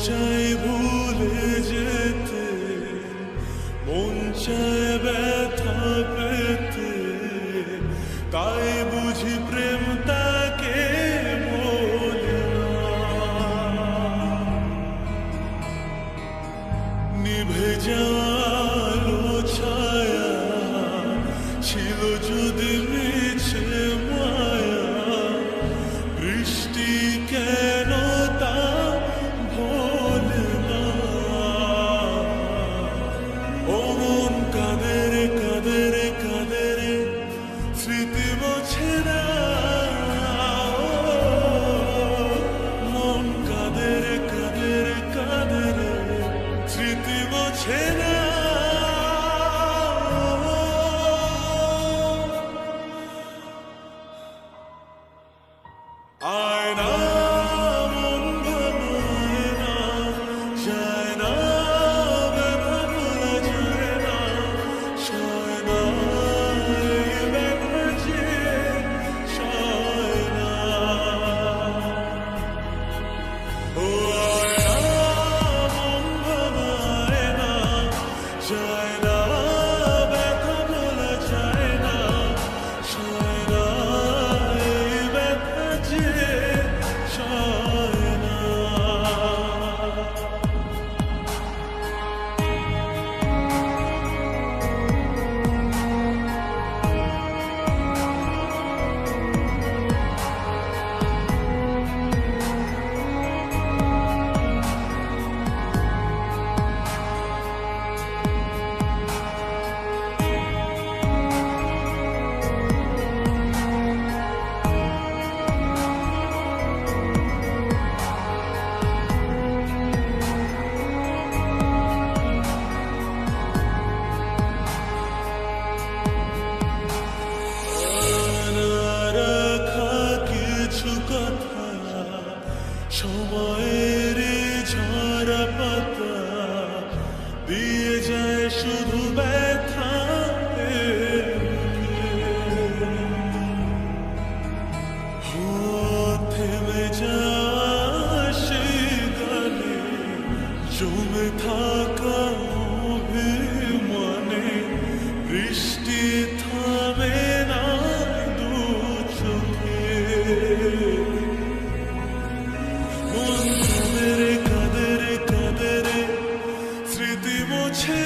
চায় ভুলে যেতে, মন চায় ব্যথা পেতে, তাই বুঝি প্রেম তাকে বলে না। নিভে যাওয়ালো ছায়া ছিল যদি মিছে মায়া, বৃষ্টি কেন তা ভোলে না। ও মন কাঁদে রে কাঁদে রে কাঁদে রে, স্মৃতি মোছে না। মন কাঁদে রে কাঁদে রে কাঁদে রে, স্মৃতি মোছে না। আয়না মন ভাঙায় না, যায় না ব্যথা ভোলা যায় না, সয় না এই ব্যথা যে সয় না। ও আয়না মন ভাঙায় না, যায় না ব্যথা ভোলা যায় না, সয় না এই ব্যথা যে সয় না। সময়ের ঝরা পাতা দিয়ে যায় শুধু ব্যথা, থেমে যায় সেই গানে জমে থাকা অভিমানে, বৃষ্টি থামে না দু চোখে। মন কাঁদে রে কাঁদে রে কাঁদে রে, স্মৃতি মোছে